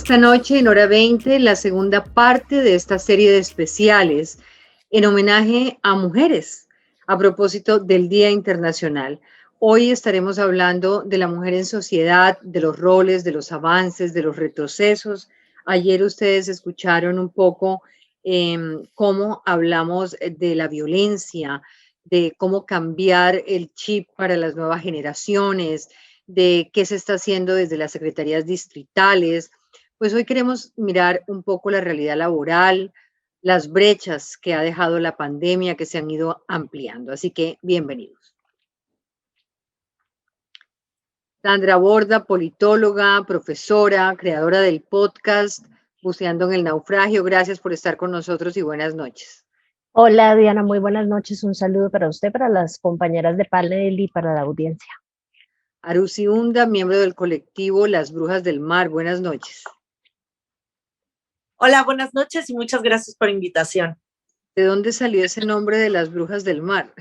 Esta noche, en hora 20, la segunda parte de esta serie de especiales en homenaje a mujeres, a propósito del Día Internacional. Hoy estaremos hablando de la mujer en sociedad, de los roles, de los avances, de los retrocesos. Ayer ustedes escucharon un poco cómo hablamos de la violencia, de cómo cambiar el chip para las nuevas generaciones, de qué se está haciendo desde las secretarías distritales. Pues hoy queremos mirar un poco la realidad laboral, las brechas que ha dejado la pandemia que se han ido ampliando. Así que bienvenidos. Sandra Borda, politóloga, profesora, creadora del podcast Buceando en el Naufragio. Gracias por estar con nosotros y buenas noches. Hola Diana, muy buenas noches. Un saludo para usted, para las compañeras de panel y para la audiencia. Arusi Hunda, miembro del colectivo Las Brujas del Mar. Buenas noches. Hola, buenas noches y muchas gracias por la invitación. ¿De dónde salió ese nombre de Las Brujas del Mar?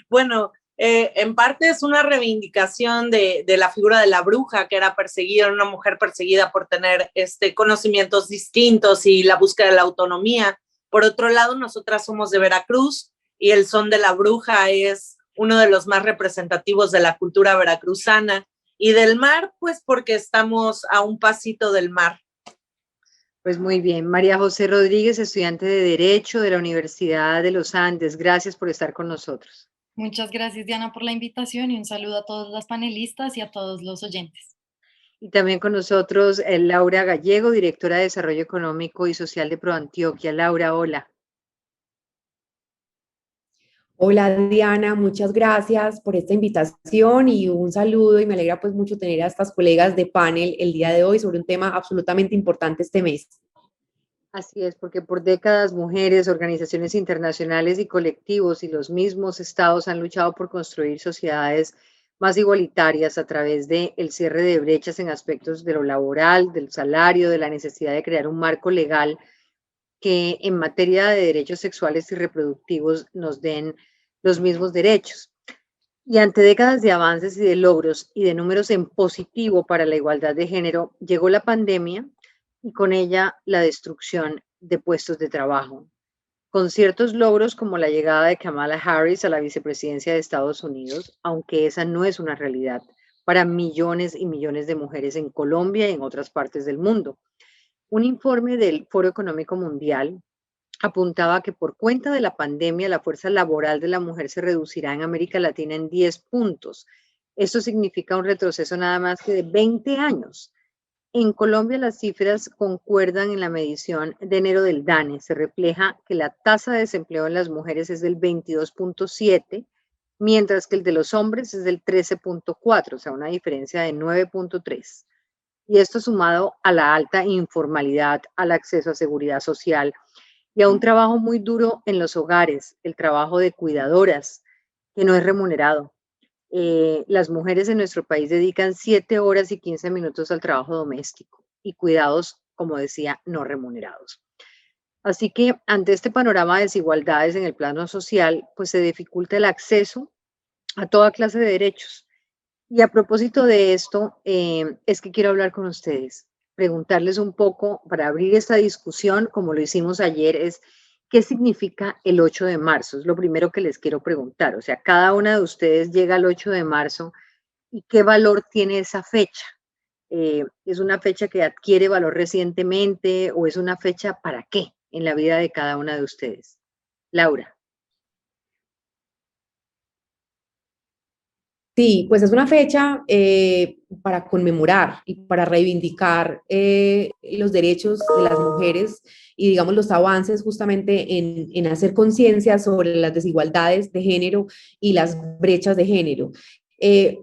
Bueno, en parte es una reivindicación de la figura de la bruja que era perseguida, una mujer perseguida por tener conocimientos distintos y la búsqueda de la autonomía. Por otro lado, nosotras somos de Veracruz y el son de la bruja es uno de los más representativos de la cultura veracruzana, y del mar, pues porque estamos a un pasito del mar. Pues muy bien. María José Rodríguez, estudiante de Derecho de la Universidad de los Andes. Gracias por estar con nosotros. Muchas gracias, Diana, por la invitación y un saludo a todos los panelistas y a todos los oyentes. Y también con nosotros Laura Gallego, directora de Desarrollo Económico y Social de ProAntioquia. Laura, hola. Hola Diana, muchas gracias por esta invitación y un saludo, y me alegra pues mucho tener a estas colegas de panel el día de hoy sobre un tema absolutamente importante este mes. Así es, porque por décadas mujeres, organizaciones internacionales y colectivos y los mismos estados han luchado por construir sociedades más igualitarias a través del cierre de brechas en aspectos de lo laboral, del salario, de la necesidad de crear un marco legal que en materia de derechos sexuales y reproductivos nos den los mismos derechos. Y ante décadas de avances y de logros y de números en positivo para la igualdad de género, llegó la pandemia y con ella la destrucción de puestos de trabajo, con ciertos logros como la llegada de Kamala Harris a la vicepresidencia de Estados Unidos, aunque esa no es una realidad para millones y millones de mujeres en Colombia y en otras partes del mundo. Un informe del Foro Económico Mundial apuntaba que por cuenta de la pandemia la fuerza laboral de la mujer se reducirá en América Latina en 10 puntos. Esto significa un retroceso nada más que de 20 años. En Colombia las cifras concuerdan en la medición de enero del DANE. Se refleja que la tasa de desempleo en las mujeres es del 22.7, mientras que el de los hombres es del 13.4, o sea, una diferencia de 9.3. Y esto sumado a la alta informalidad, al acceso a seguridad social y a un trabajo muy duro en los hogares, el trabajo de cuidadoras, que no es remunerado. Las mujeres en nuestro país dedican 7 horas y 15 minutos al trabajo doméstico y cuidados, como decía, no remunerados. Así que ante este panorama de desigualdades en el plano social, pues se dificulta el acceso a toda clase de derechos. Y a propósito de esto, es que quiero hablar con ustedes, preguntarles un poco, para abrir esta discusión, como lo hicimos ayer, es ¿qué significa el 8 de marzo? Es lo primero que les quiero preguntar. O sea, cada una de ustedes llega al 8 de marzo y ¿qué valor tiene esa fecha? ¿Es una fecha que adquiere valor recientemente o es una fecha para qué en la vida de cada una de ustedes? Laura. Sí, pues es una fecha para conmemorar y para reivindicar los derechos de las mujeres y, digamos, los avances justamente en hacer conciencia sobre las desigualdades de género y las brechas de género.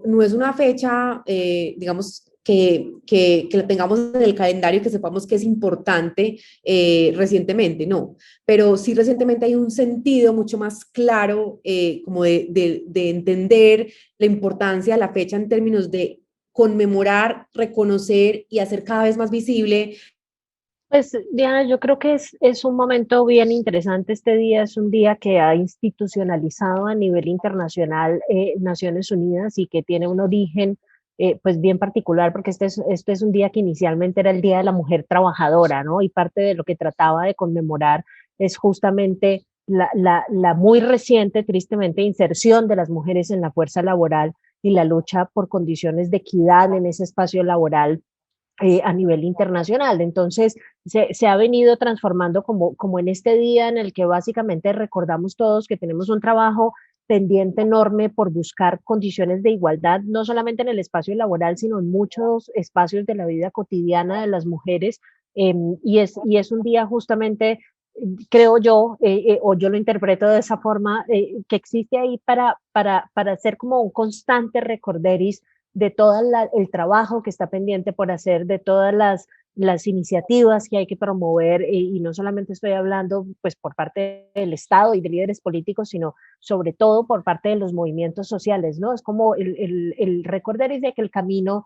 No es una fecha, digamos, que la tengamos en el calendario y que sepamos que es importante recientemente, no, pero sí recientemente hay un sentido mucho más claro como de entender la importancia de la fecha en términos de conmemorar, reconocer y hacer cada vez más visible. Pues Diana, yo creo que es un momento bien interesante. Este día es un día que ha institucionalizado a nivel internacional Naciones Unidas y que tiene un origen pues bien particular, porque este es un día que inicialmente era el Día de la Mujer Trabajadora, ¿no? Y parte de lo que trataba de conmemorar es justamente la muy reciente, tristemente, inserción de las mujeres en la fuerza laboral y la lucha por condiciones de equidad en ese espacio laboral a nivel internacional. Entonces, se ha venido transformando como en este día en el que básicamente recordamos todos que tenemos un trabajo pendiente enorme por buscar condiciones de igualdad, no solamente en el espacio laboral, sino en muchos espacios de la vida cotidiana de las mujeres. Y es un día justamente, creo yo, o yo lo interpreto de esa forma, que existe ahí para hacer como un constante recorderis de todo el trabajo que está pendiente por hacer, de todas las iniciativas que hay que promover, y no solamente estoy hablando pues por parte del Estado y de líderes políticos, sino sobre todo por parte de los movimientos sociales, ¿no? Es como el recordar es de que el camino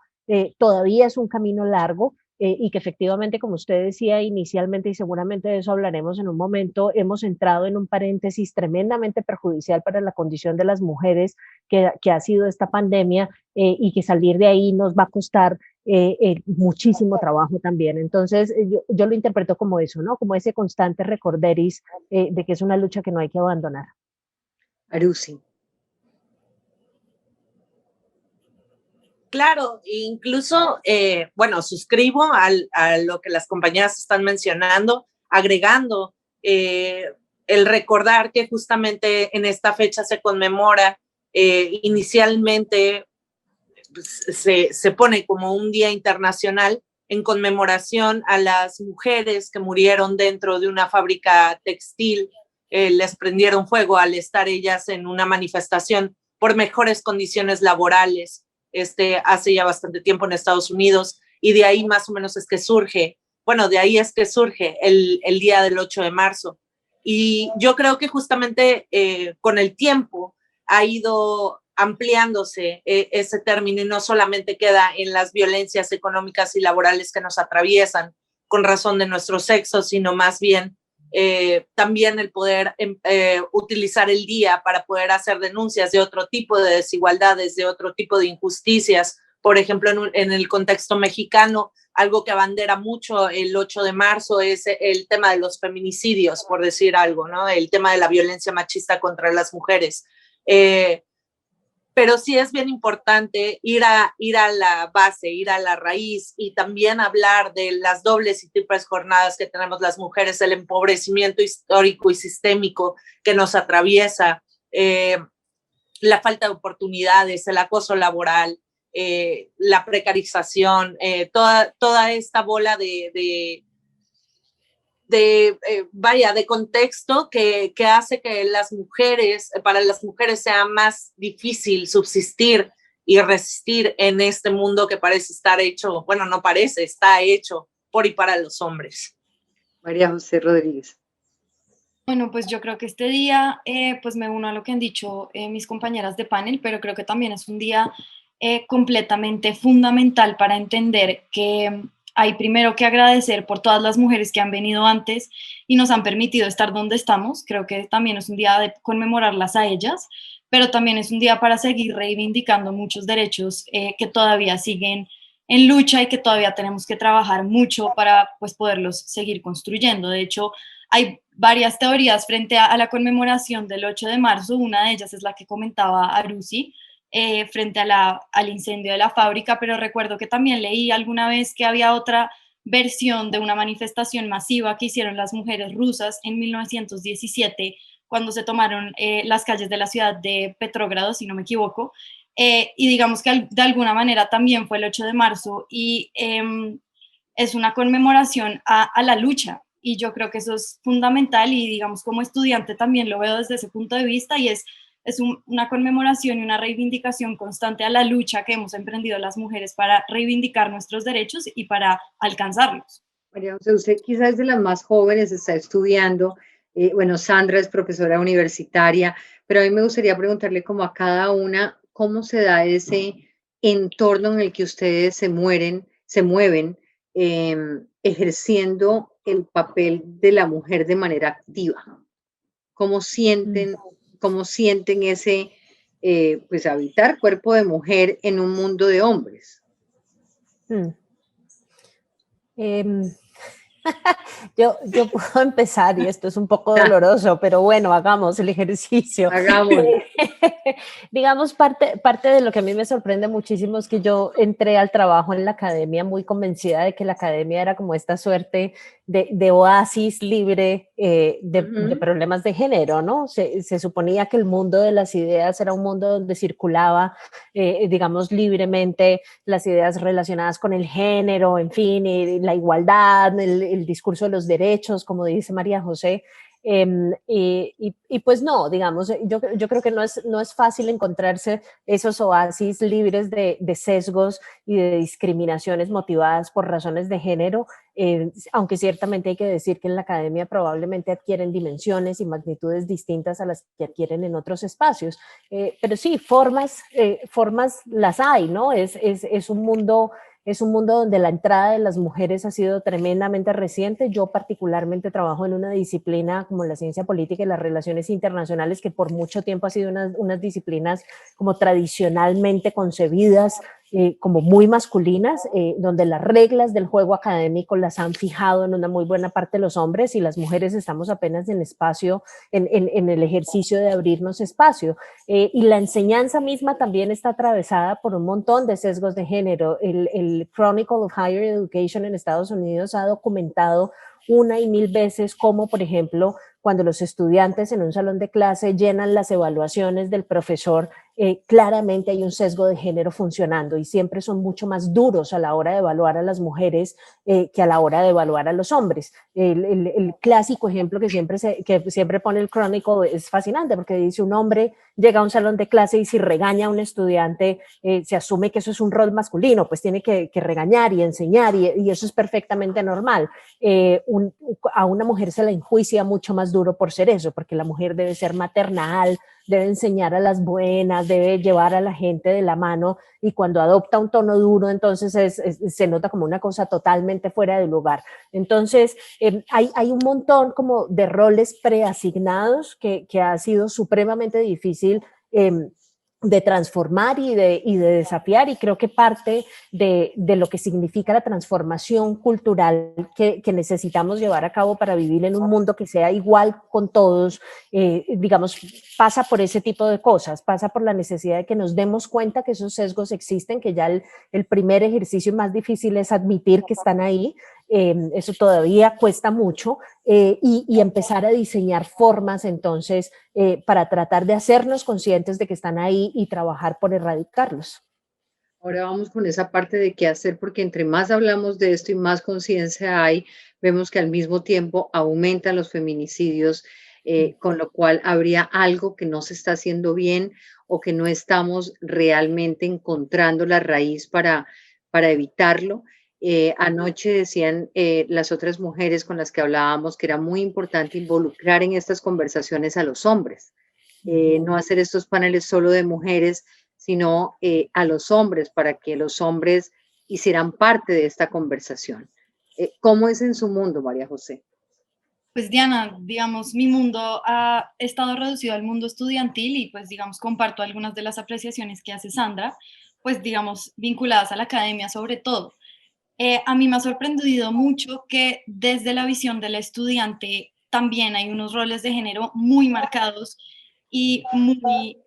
todavía es un camino largo, y que efectivamente, como usted decía inicialmente, y seguramente de eso hablaremos en un momento, hemos entrado en un paréntesis tremendamente perjudicial para la condición de las mujeres que ha sido esta pandemia, y que salir de ahí nos va a costar muchísimo trabajo también. Entonces, yo lo interpreto como eso, ¿no? Como ese constante recorderis de que es una lucha que no hay que abandonar. Arusi. Claro, incluso, bueno, suscribo a lo que las compañeras están mencionando, agregando el recordar que justamente en esta fecha se conmemora, inicialmente pues, se pone como un día internacional en conmemoración a las mujeres que murieron dentro de una fábrica textil, les prendieron fuego al estar ellas en una manifestación por mejores condiciones laborales. Hace ya bastante tiempo en Estados Unidos, y de ahí más o menos es que surge, bueno, de ahí es que surge el día del 8 de marzo. Y yo creo que justamente con el tiempo ha ido ampliándose ese término, y no solamente queda en las violencias económicas y laborales que nos atraviesan con razón de nuestro sexo, sino más bien también el poder utilizar el día para poder hacer denuncias de otro tipo de desigualdades, de otro tipo de injusticias. Por ejemplo, en el contexto mexicano, algo que abandera mucho el 8 de marzo es el tema de los feminicidios, por decir algo, ¿no? El tema de la violencia machista contra las mujeres. Pero sí es bien importante ir a la base, ir a la raíz, y también hablar de las dobles y triples jornadas que tenemos las mujeres, el empobrecimiento histórico y sistémico que nos atraviesa, la falta de oportunidades, el acoso laboral, la precarización, toda esta bola de contexto que hace que para las mujeres sea más difícil subsistir y resistir en este mundo que parece estar hecho, bueno, no parece, está hecho por y para los hombres. María José Rodríguez. Bueno, pues yo creo que este día, pues me uno a lo que han dicho mis compañeras de panel, pero creo que también es un día completamente fundamental para entender que hay primero que agradecer por todas las mujeres que han venido antes y nos han permitido estar donde estamos. Creo que también es un día de conmemorarlas a ellas, pero también es un día para seguir reivindicando muchos derechos que todavía siguen en lucha y que todavía tenemos que trabajar mucho para pues poderlos seguir construyendo. De hecho, hay varias teorías frente a la conmemoración del 8 de marzo. Una de ellas es la que comentaba Arusi, frente al incendio de la fábrica, pero recuerdo que también leí alguna vez que había otra versión de una manifestación masiva que hicieron las mujeres rusas en 1917, cuando se tomaron las calles de la ciudad de Petrógrado, si no me equivoco, y digamos que de alguna manera también fue el 8 de marzo, y es una conmemoración a la lucha, y yo creo que eso es fundamental, y digamos como estudiante también lo veo desde ese punto de vista, y es una conmemoración y una reivindicación constante a la lucha que hemos emprendido las mujeres para reivindicar nuestros derechos y para alcanzarlos. María José, usted quizás es de las más jóvenes, está estudiando, bueno, Sandra es profesora universitaria, pero a mí me gustaría preguntarle como a cada una, ¿cómo se da ese entorno en el que ustedes se mueven, ejerciendo el papel de la mujer de manera activa? ¿Cómo sienten pues habitar cuerpo de mujer en un mundo de hombres? Em, yo puedo empezar y esto es un poco doloroso, pero bueno, hagamos el ejercicio. Hagámoslo. Digamos, parte de lo que a mí me sorprende muchísimo es que yo entré al trabajo en la academia muy convencida de que la academia era como esta suerte de oasis libre de problemas de género, ¿no? Se suponía que el mundo de las ideas era un mundo donde circulaba, digamos, libremente las ideas relacionadas con el género, en fin, y la igualdad, el discurso de los derechos, como dice María José. Y pues no, digamos, yo creo que no es fácil encontrarse esos oasis libres de sesgos y de discriminaciones motivadas por razones de género, aunque ciertamente hay que decir que en la academia probablemente adquieren dimensiones y magnitudes distintas a las que adquieren en otros espacios. Pero sí, formas las hay, ¿no? Es un mundo... Es un mundo donde la entrada de las mujeres ha sido tremendamente reciente. Yo particularmente trabajo en una disciplina como la ciencia política y las relaciones internacionales, que por mucho tiempo ha sido unas disciplinas como tradicionalmente concebidas como muy masculinas, donde las reglas del juego académico las han fijado en una muy buena parte de los hombres y las mujeres estamos apenas en espacio, en el ejercicio de abrirnos espacio. Y la enseñanza misma también está atravesada por un montón de sesgos de género. El Chronicle of Higher Education en Estados Unidos ha documentado una y mil veces cómo, por ejemplo, cuando los estudiantes en un salón de clase llenan las evaluaciones del profesor, claramente hay un sesgo de género funcionando y siempre son mucho más duros a la hora de evaluar a las mujeres que a la hora de evaluar a los hombres. El clásico ejemplo que siempre pone el Chronicle es fascinante porque dice un hombre llega a un salón de clase y si regaña a un estudiante se asume que eso es un rol masculino, pues tiene que regañar y enseñar y eso es perfectamente normal. A una mujer se la enjuicia mucho más duro por ser eso, porque la mujer debe ser maternal, debe enseñar a las buenas, debe llevar a la gente de la mano y cuando adopta un tono duro entonces se nota como una cosa totalmente fuera de lugar. Entonces hay un montón como de roles preasignados que ha sido supremamente difícil de transformar y de desafiar y creo que parte de lo que significa la transformación cultural que necesitamos llevar a cabo para vivir en un mundo que sea igual con todos, digamos, pasa por ese tipo de cosas, pasa por la necesidad de que nos demos cuenta que esos sesgos existen, que ya el primer ejercicio más difícil es admitir que están ahí, eso todavía cuesta mucho, y empezar a diseñar formas entonces para tratar de hacernos conscientes de que están ahí y trabajar por erradicarlos. Ahora vamos con esa parte de qué hacer, porque entre más hablamos de esto y más conciencia hay, vemos que al mismo tiempo aumentan los feminicidios, con lo cual habría algo que no se está haciendo bien o que no estamos realmente encontrando la raíz para evitarlo. Anoche decían las otras mujeres con las que hablábamos que era muy importante involucrar en estas conversaciones a los hombres, no hacer estos paneles solo de mujeres, sino a los hombres, para que los hombres hicieran parte de esta conversación. ¿Cómo es en su mundo, María José? Pues Diana, digamos, mi mundo ha estado reducido al mundo estudiantil y pues digamos comparto algunas de las apreciaciones que hace Sandra, pues digamos vinculadas a la academia sobre todo. A mí me ha sorprendido mucho que desde la visión del estudiante también hay unos roles de género muy marcados y muy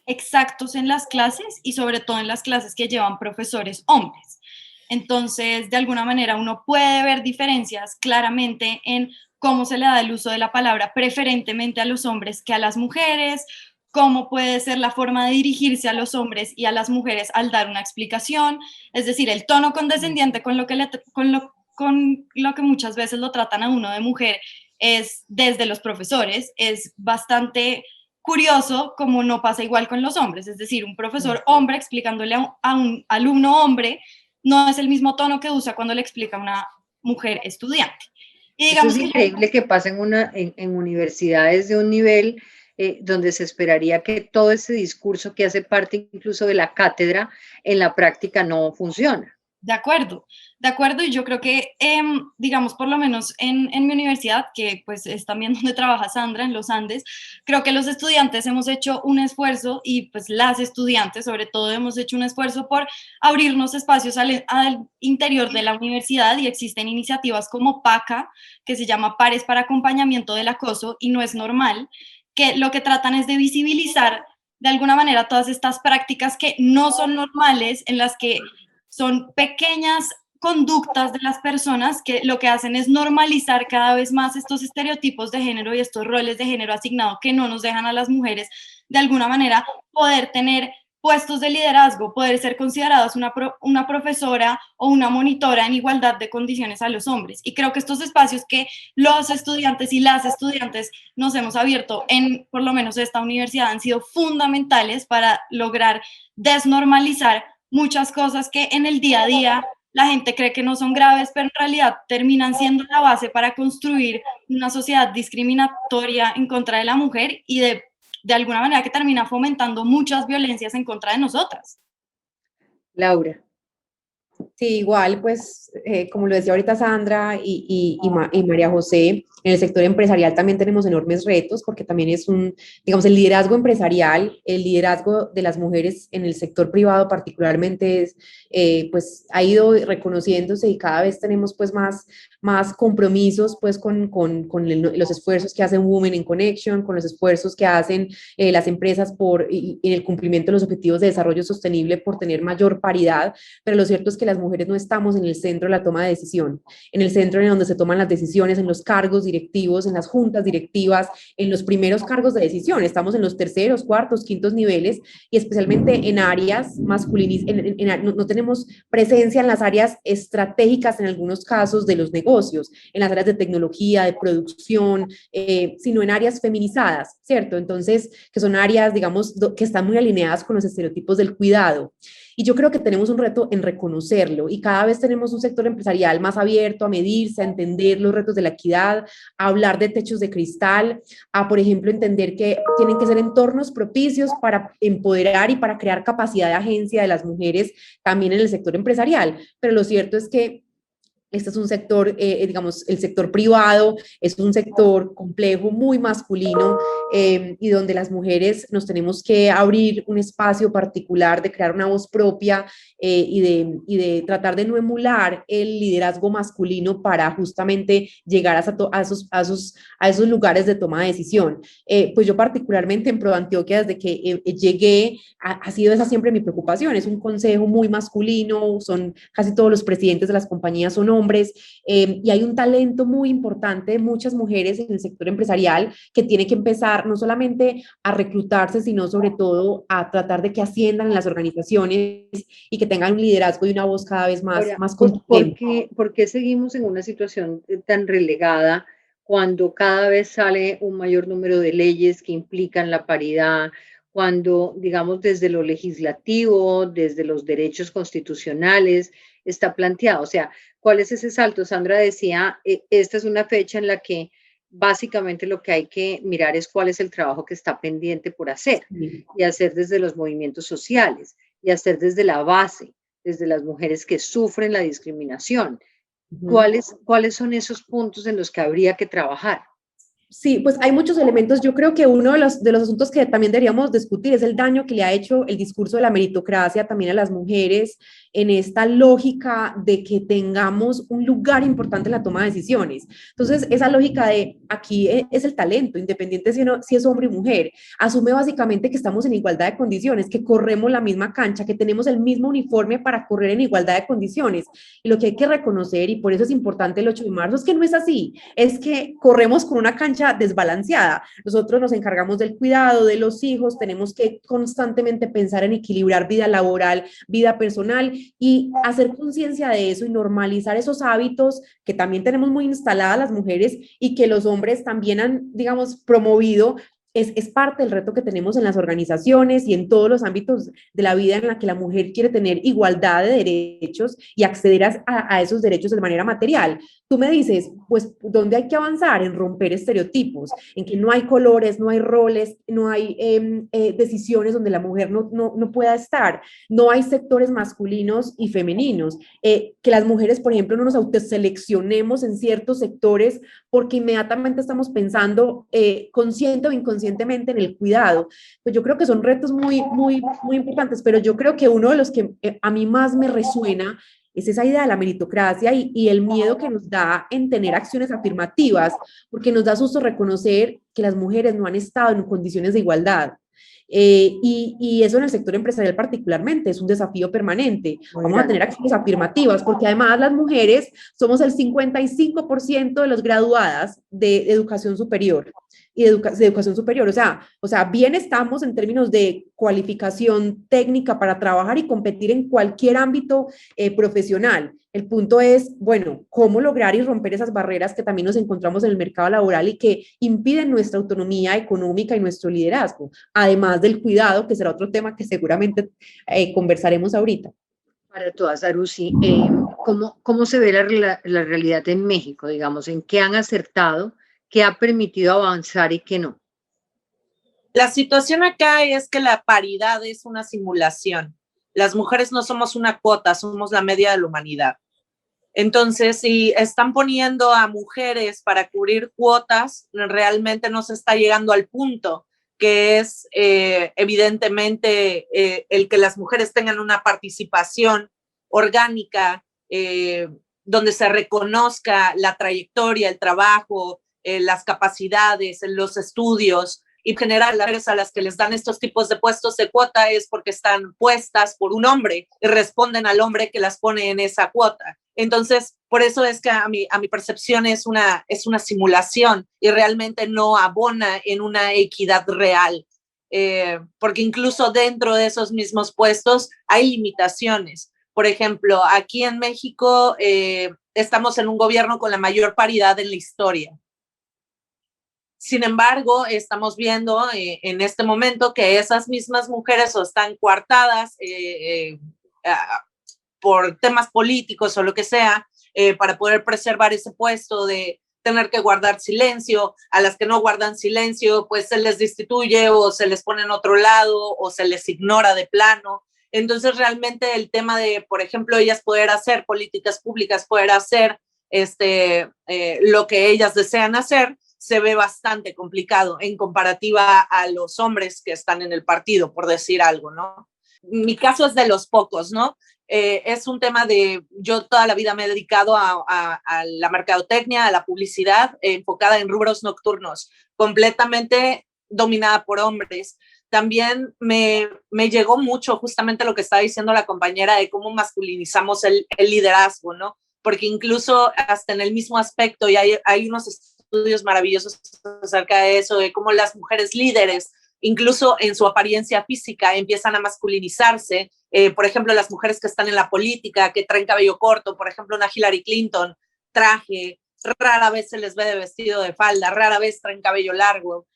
exactos en las clases y sobre todo en las clases que llevan profesores hombres. Entonces, de alguna manera uno puede ver diferencias claramente en cómo se le da el uso de la palabra preferentemente a los hombres que a las mujeres, cómo puede ser la forma de dirigirse a los hombres y a las mujeres al dar una explicación, es decir, el tono condescendiente con lo que muchas veces lo tratan a uno de mujer es desde los profesores, es bastante curioso como no pasa igual con los hombres, es decir, un profesor hombre explicándole a un alumno hombre no es el mismo tono que usa cuando le explica a una mujer estudiante. Y digamos eso es increíble que pasa en universidades de un nivel donde se esperaría que todo ese discurso que hace parte incluso de la cátedra, en la práctica no funciona. De acuerdo, y yo creo que, digamos, por lo menos en mi universidad, que pues es también donde trabaja Sandra, en los Andes, creo que los estudiantes hemos hecho un esfuerzo y pues las estudiantes sobre todo hemos hecho un esfuerzo por abrirnos espacios al interior de la universidad y existen iniciativas como PACA, que se llama Pares para Acompañamiento del Acoso y No es Normal, que lo que tratan es de visibilizar de alguna manera todas estas prácticas que no son normales, en las que son pequeñas conductas de las personas que lo que hacen es normalizar cada vez más estos estereotipos de género y estos roles de género asignados que no nos dejan a las mujeres de alguna manera poder tener puestos de liderazgo, poder ser consideradas una profesora o una monitora en igualdad de condiciones a los hombres. Y creo que estos espacios que los estudiantes y las estudiantes nos hemos abierto en por lo menos esta universidad han sido fundamentales para lograr desnormalizar muchas cosas que en el día a día la gente cree que no son graves, pero en realidad terminan siendo la base para construir una sociedad discriminatoria en contra de la mujer y de alguna manera que termina fomentando muchas violencias en contra de nosotras. Laura. Sí, igual, pues, como lo decía ahorita Sandra y María José, en el sector empresarial también tenemos enormes retos porque también es digamos, el liderazgo empresarial, el liderazgo de las mujeres en el sector privado particularmente pues, ha ido reconociéndose y cada vez tenemos, pues, más compromisos, pues, con los esfuerzos que hacen Women in Connection, con los esfuerzos que hacen las empresas en el cumplimiento de los objetivos de desarrollo sostenible por tener mayor paridad, pero lo cierto es que las mujeres no estamos en el centro de la toma de decisión, en el centro en donde se toman las decisiones, en los cargos directivos, en las juntas directivas, en los primeros cargos de decisión. Estamos en los terceros, cuartos, quintos niveles y especialmente en áreas masculinas, no tenemos presencia en las áreas estratégicas en algunos casos de los negocios, en las áreas de tecnología, de producción, sino en áreas feminizadas, ¿cierto? Entonces, que son áreas, digamos, que están muy alineadas con los estereotipos del cuidado. Y yo creo que tenemos un reto en reconocerlo y cada vez tenemos un sector empresarial más abierto a medirse, a entender los retos de la equidad, a hablar de techos de cristal, a, por ejemplo, entender que tienen que ser entornos propicios para empoderar y para crear capacidad de agencia de las mujeres también en el sector empresarial. Pero lo cierto es que este es un sector, digamos, el sector privado es un sector complejo, muy masculino, y donde las mujeres nos tenemos que abrir un espacio particular de crear una voz propia y de tratar de no emular el liderazgo masculino para justamente llegar a esos lugares de toma de decisión. Pues yo particularmente en ProAntioquia, desde que llegué, ha sido esa siempre mi preocupación. Es un consejo muy masculino, casi todos los presidentes de las compañías son hombres, y hay un talento muy importante de muchas mujeres en el sector empresarial que tiene que empezar no solamente a reclutarse, sino sobre todo a tratar de que asciendan en las organizaciones y que tengan un liderazgo y una voz cada vez más contundente. ¿Por qué seguimos en una situación tan relegada cuando cada vez sale un mayor número de leyes que implican la paridad, cuando, digamos, desde lo legislativo, desde los derechos constitucionales, está planteado? O sea, ¿cuál es ese salto? Sandra decía, esta es una fecha en la que básicamente lo que hay que mirar es cuál es el trabajo que está pendiente por hacer y hacer desde los movimientos sociales y hacer desde la base, desde las mujeres que sufren la discriminación. ¿Cuáles son esos puntos en los que habría que trabajar? Sí, pues hay muchos elementos. Yo creo que uno de los asuntos que también deberíamos discutir es el daño que le ha hecho el discurso de la meritocracia también a las mujeres en esta lógica de que tengamos un lugar importante en la toma de decisiones. Entonces, esa lógica de aquí es el talento, independiente si es hombre o mujer, asume básicamente que estamos en igualdad de condiciones, que corremos la misma cancha, que tenemos el mismo uniforme para correr en igualdad de condiciones. Y lo que hay que reconocer, y por eso es importante el 8 de marzo, es que no es así, es que corremos con una cancha desbalanceada. Nosotros nos encargamos del cuidado de los hijos, tenemos que constantemente pensar en equilibrar vida laboral, vida personal y hacer conciencia de eso y normalizar esos hábitos que también tenemos muy instaladas las mujeres y que los hombres también han, digamos, promovido es parte del reto que tenemos en las organizaciones y en todos los ámbitos de la vida en la que la mujer quiere tener igualdad de derechos y acceder a esos derechos de manera material. Tú me dices, pues, ¿dónde hay que avanzar? En romper estereotipos, en que no hay colores, no hay roles, no hay decisiones donde la mujer no pueda estar, no hay sectores masculinos y femeninos, que las mujeres, por ejemplo, no nos autoseleccionemos en ciertos sectores porque inmediatamente estamos pensando consciente o inconscientemente en el cuidado. Pues yo creo que son retos muy, muy, muy importantes, pero yo creo que uno de los que a mí más me resuena es esa idea de la meritocracia y el miedo que nos da en tener acciones afirmativas, porque nos da susto reconocer que las mujeres no han estado en condiciones de igualdad. Y eso en el sector empresarial particularmente es un desafío permanente. Vamos a tener acciones afirmativas porque además las mujeres somos el 55% de las graduadas de educación superior y de educación superior. O sea, bien estamos en términos de cualificación técnica para trabajar y competir en cualquier ámbito profesional. El punto es, bueno, cómo lograr y romper esas barreras que también nos encontramos en el mercado laboral y que impiden nuestra autonomía económica y nuestro liderazgo, además del cuidado, que será otro tema que seguramente conversaremos ahorita. Para todas, Arusi, ¿cómo se ve la realidad en México, digamos? ¿En qué han acertado? ¿Qué ha permitido avanzar y qué no? La situación acá es que la paridad es una simulación. Las mujeres no somos una cuota, somos la media de la humanidad. Entonces, si están poniendo a mujeres para cubrir cuotas, realmente no se está llegando al punto que es evidentemente el que las mujeres tengan una participación orgánica, donde se reconozca la trayectoria, el trabajo, las capacidades, los estudios. Y en general, las mujeres a las que les dan estos tipos de puestos de cuota es porque están puestas por un hombre y responden al hombre que las pone en esa cuota. Entonces, por eso es que a mi percepción es una simulación y realmente no abona en una equidad real. Porque incluso dentro de esos mismos puestos hay limitaciones. Por ejemplo, aquí en México estamos en un gobierno con la mayor paridad en la historia. Sin embargo, estamos viendo en este momento que esas mismas mujeres o están coartadas por temas políticos o lo que sea, para poder preservar ese puesto de tener que guardar silencio. A las que no guardan silencio, pues se les destituye o se les pone en otro lado o se les ignora de plano. Entonces, realmente el tema de, por ejemplo, ellas poder hacer políticas públicas, poder hacer lo que ellas desean hacer, se ve bastante complicado en comparativa a los hombres que están en el partido, por decir algo, ¿no? Mi caso es de los pocos, ¿no? Es un tema de, yo toda la vida me he dedicado a la mercadotecnia, a la publicidad, enfocada en rubros nocturnos, completamente dominada por hombres. También me llegó mucho justamente lo que estaba diciendo la compañera de cómo masculinizamos el liderazgo, ¿no? Porque incluso hasta en el mismo aspecto, y hay unos estudios maravillosos acerca de eso, de cómo las mujeres líderes, incluso en su apariencia física, empiezan a masculinizarse. Por ejemplo, las mujeres que están en la política, que traen cabello corto, por ejemplo, una Hillary Clinton, traje, rara vez se les ve de vestido de falda, rara vez traen cabello largo,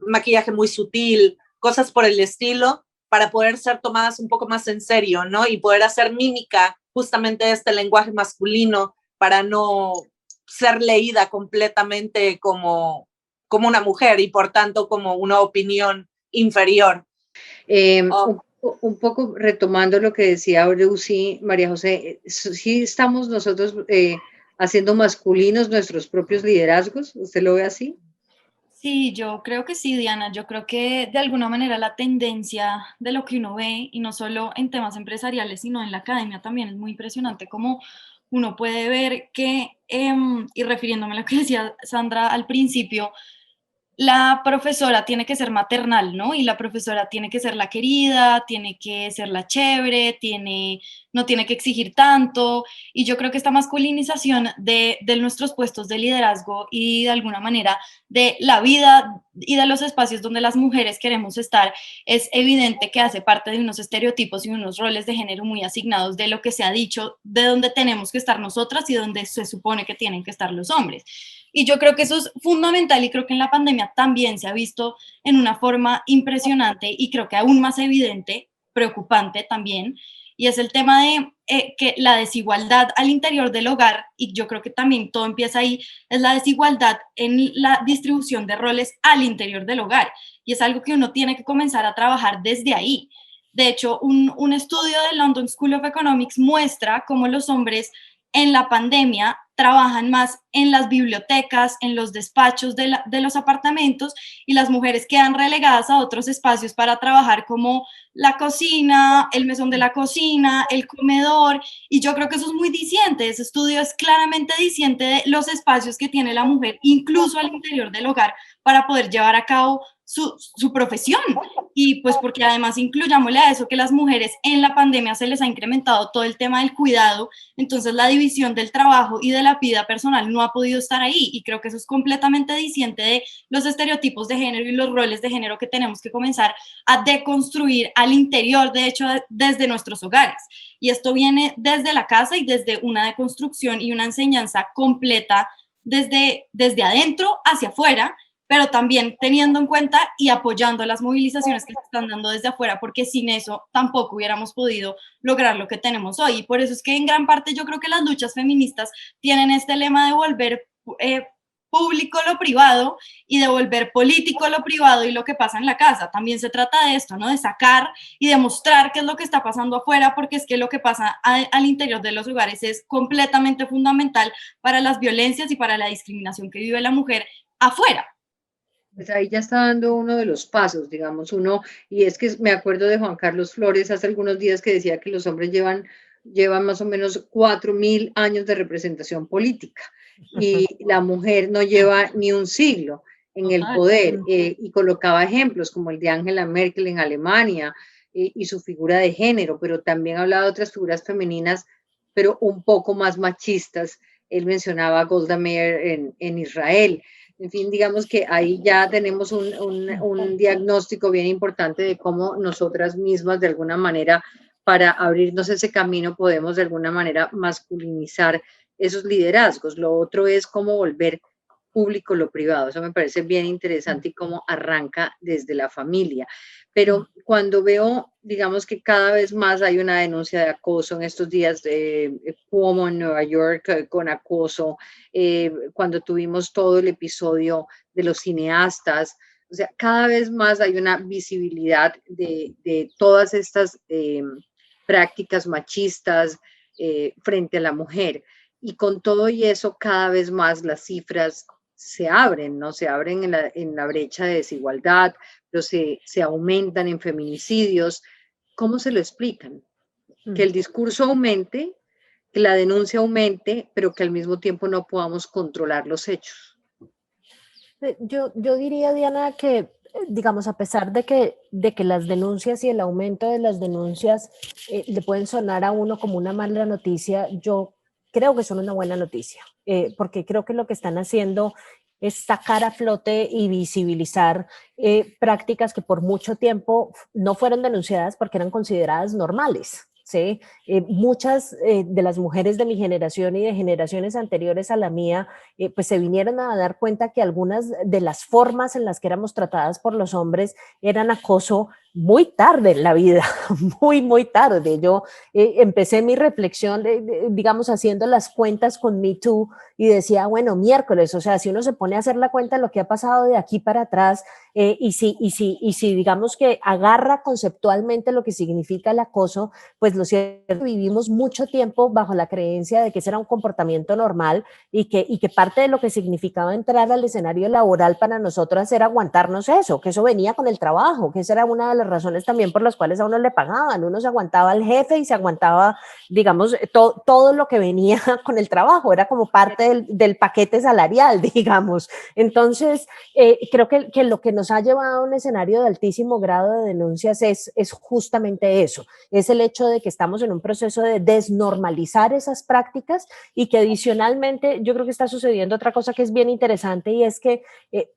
maquillaje muy sutil, cosas por el estilo, para poder ser tomadas un poco más en serio, ¿no? Y poder hacer mímica justamente este lenguaje masculino para no ser leída completamente como una mujer y por tanto como una opinión inferior. Un poco retomando lo que decía Arusi, María José, ¿sí estamos nosotros haciendo masculinos nuestros propios liderazgos? ¿Usted lo ve así? Sí, yo creo que sí, Diana. Yo creo que de alguna manera la tendencia de lo que uno ve, y no solo en temas empresariales, sino en la academia también, es muy impresionante cómo uno puede ver que, y refiriéndome a lo que decía Sandra al principio, la profesora tiene que ser maternal, ¿no? Y la profesora tiene que ser la querida, tiene que ser la chévere, no tiene que exigir tanto. Y yo creo que esta masculinización de nuestros puestos de liderazgo y de alguna manera de la vida y de los espacios donde las mujeres queremos estar, es evidente que hace parte de unos estereotipos y unos roles de género muy asignados de lo que se ha dicho, de donde tenemos que estar nosotras y donde se supone que tienen que estar los hombres. Y yo creo que eso es fundamental y creo que en la pandemia también se ha visto en una forma impresionante y creo que aún más evidente, preocupante también, y es el tema de que la desigualdad al interior del hogar, y yo creo que también todo empieza ahí, es la desigualdad en la distribución de roles al interior del hogar, y es algo que uno tiene que comenzar a trabajar desde ahí. De hecho, un estudio de London School of Economics muestra cómo los hombres en la pandemia trabajan más en las bibliotecas, en los despachos de los apartamentos, y las mujeres quedan relegadas a otros espacios para trabajar como la cocina, el mesón de la cocina, el comedor, y yo creo que eso es muy diciente. Ese estudio es claramente diciente de los espacios que tiene la mujer, incluso al interior del hogar, para poder llevar a cabo su profesión. Y pues porque además incluyámosle a eso que las mujeres en la pandemia se les ha incrementado todo el tema del cuidado, entonces la división del trabajo y de la vida personal no ha podido estar ahí, y creo que eso es completamente diciente de los estereotipos de género y los roles de género que tenemos que comenzar a deconstruir al interior, de hecho, desde nuestros hogares. Y esto viene desde la casa y desde una deconstrucción y una enseñanza completa desde adentro hacia afuera, pero también teniendo en cuenta y apoyando las movilizaciones que se están dando desde afuera, porque sin eso tampoco hubiéramos podido lograr lo que tenemos hoy. Y por eso es que en gran parte yo creo que las luchas feministas tienen este lema de volver público lo privado y de volver político lo privado y lo que pasa en la casa. También se trata de esto, ¿no? De sacar y demostrar qué es lo que está pasando afuera, porque es que lo que pasa al interior de los hogares es completamente fundamental para las violencias y para la discriminación que vive la mujer afuera. Pues ahí ya está dando uno de los pasos, digamos, uno, y es que me acuerdo de Juan Carlos Flores hace algunos días que decía que los hombres llevan más o menos 4.000 años de representación política y la mujer no lleva ni un siglo en el poder, y colocaba ejemplos como el de Angela Merkel en Alemania, y su figura de género, pero también hablaba de otras figuras femeninas, pero un poco más machistas. Él mencionaba a Golda Meir en Israel. En fin, digamos que ahí ya tenemos un diagnóstico bien importante de cómo nosotras mismas, de alguna manera, para abrirnos ese camino, podemos de alguna manera masculinizar esos liderazgos. Lo otro es cómo volver público lo privado. Eso me parece bien interesante y cómo arranca desde la familia. Pero cuando veo, digamos que cada vez más hay una denuncia de acoso en estos días, como en Nueva York con acoso, cuando tuvimos todo el episodio de los cineastas, o sea, cada vez más hay una visibilidad de todas estas prácticas machistas frente a la mujer. Y con todo y eso, cada vez más las cifras se abren, ¿no? Se abren en la brecha de desigualdad, pero se aumentan en feminicidios. ¿Cómo se lo explican? Que el discurso aumente, que la denuncia aumente, pero que al mismo tiempo no podamos controlar los hechos. Yo diría, Diana, que digamos, a pesar de que las denuncias y el aumento de las denuncias le pueden sonar a uno como una mala noticia, yo creo que son una buena noticia, porque creo que lo que están haciendo es sacar a flote y visibilizar prácticas que por mucho tiempo no fueron denunciadas porque eran consideradas normales. ¿Sí? Muchas de las mujeres de mi generación y de generaciones anteriores a la mía, pues se vinieron a dar cuenta que algunas de las formas en las que éramos tratadas por los hombres eran acoso muy tarde en la vida, muy tarde. Yo empecé mi reflexión, digamos, haciendo las cuentas con Me Too y decía, bueno, miércoles, o sea, si uno se pone a hacer la cuenta de lo que ha pasado de aquí para atrás, y si digamos que agarra conceptualmente lo que significa el acoso, pues lo cierto, vivimos mucho tiempo bajo la creencia de que ese era un comportamiento normal y que parte de lo que significaba entrar al escenario laboral para nosotras era aguantarnos eso, que eso venía con el trabajo, que esa era una de las razones también por las cuales a uno le pagaban, uno se aguantaba al jefe y se aguantaba, digamos, todo lo que venía con el trabajo, era como parte del paquete salarial, digamos. Entonces, creo que lo que nos ha llevado a un escenario de altísimo grado de denuncias es justamente eso, es el hecho de que estamos en un proceso de desnormalizar esas prácticas y que adicionalmente yo creo que está sucediendo otra cosa que es bien interesante y es que